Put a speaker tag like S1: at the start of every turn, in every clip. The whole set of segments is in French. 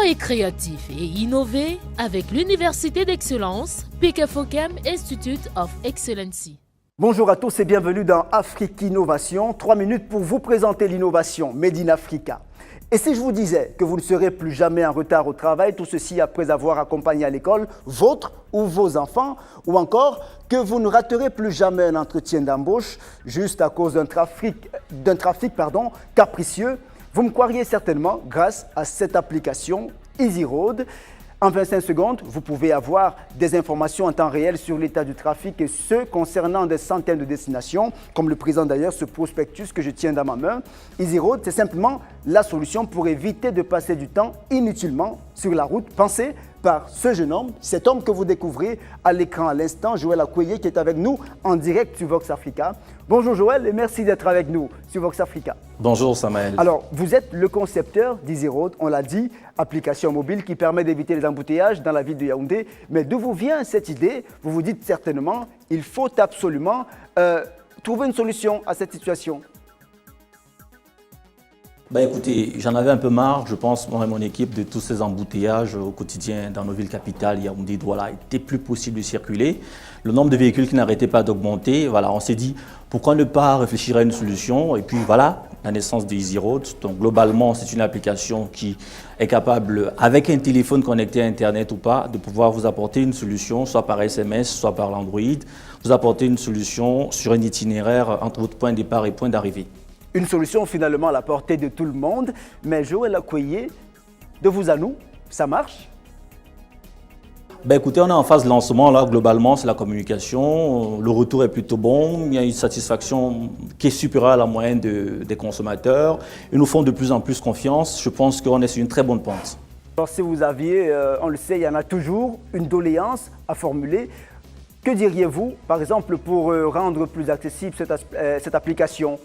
S1: Soyez créatifs et innovez avec l'Université d'Excellence PKFOCAM Institute of Excellency.
S2: Bonjour à tous et bienvenue dans Afrique Innovation. 3 minutes pour vous présenter l'innovation Made in Africa. Et si je vous disais que vous ne serez plus jamais en retard au travail, tout ceci après avoir accompagné à l'école votre ou vos enfants, ou encore que vous ne raterez plus jamais un entretien d'embauche juste à cause d'un trafic capricieux, vous me croiriez certainement grâce à cette application EasyRoad. En 25 secondes, vous pouvez avoir des informations en temps réel sur l'état du trafic et ce concernant des centaines de destinations, comme le présente d'ailleurs ce prospectus que je tiens dans ma main. EasyRoad, c'est simplement la solution pour éviter de passer du temps inutilement sur la route. Pensez par ce jeune homme, cet homme que vous découvrez à l'écran à l'instant, Joël Akoye, qui est avec nous en direct sur Vox Africa. Bonjour Joël et merci d'être avec nous sur Vox Africa.
S3: Bonjour Samaël.
S2: Alors, vous êtes le concepteur d'EasyRoad, on l'a dit, application mobile qui permet d'éviter les embouteillages dans la ville de Yaoundé. Mais d'où vous vient cette idée? Vous vous dites certainement, il faut absolument trouver une solution à cette situation.
S3: Écoutez, j'en avais un peu marre, je pense, moi et mon équipe, de tous ces embouteillages au quotidien dans nos villes capitales. Yaoundé, Douala, il n'était plus possible de circuler. Le nombre de véhicules qui n'arrêtaient pas d'augmenter. Voilà, on s'est dit, pourquoi ne pas réfléchir à une solution? Et puis voilà, la naissance de EasyRoad. Donc globalement, c'est une application qui est capable, avec un téléphone connecté à Internet ou pas, de pouvoir vous apporter une solution, soit par SMS, soit par l'Android, vous apporter une solution sur un itinéraire entre votre point de départ et point d'arrivée.
S2: Une solution finalement à la portée de tout le monde. Mais Joël Akoye, de vous à nous, ça marche?
S3: Écoutez, on est en phase de lancement, là, globalement, c'est la communication. Le retour est plutôt bon. Il y a une satisfaction qui est supérieure à la moyenne des consommateurs. Ils nous font de plus en plus confiance. Je pense qu'on est sur une très bonne pente.
S2: Alors, si vous aviez, on le sait, il y en a toujours une doléance à formuler. Que diriez-vous, par exemple, pour rendre plus accessible cette application?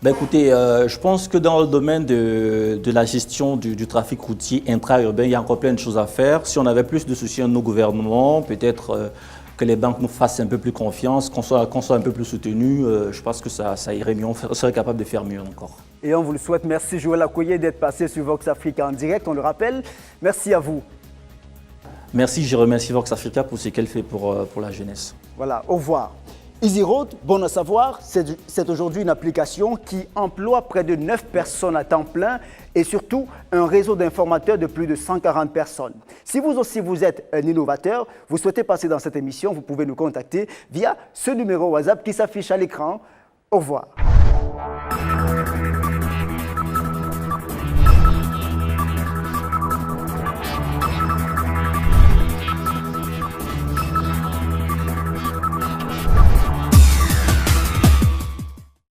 S3: Écoutez, je pense que dans le domaine de la gestion du trafic routier intra-urbain, il y a encore plein de choses à faire. Si on avait plus de soutien de nos gouvernements, peut-être que les banques nous fassent un peu plus confiance, qu'on soit un peu plus soutenus, je pense que ça irait mieux, on serait capable de faire mieux encore. Et
S2: on vous le souhaite. Merci Joël Akoye d'être passé sur Vox Africa en direct, on le rappelle. Merci à vous.
S3: Merci, je remercie Vox Africa pour ce qu'elle fait pour la jeunesse.
S2: Voilà, au revoir. EasyRoad, bon à savoir, c'est aujourd'hui une application qui emploie près de 9 personnes à temps plein et surtout un réseau d'informateurs de plus de 140 personnes. Si vous aussi vous êtes un innovateur, vous souhaitez passer dans cette émission, vous pouvez nous contacter via ce numéro WhatsApp qui s'affiche à l'écran. Au revoir.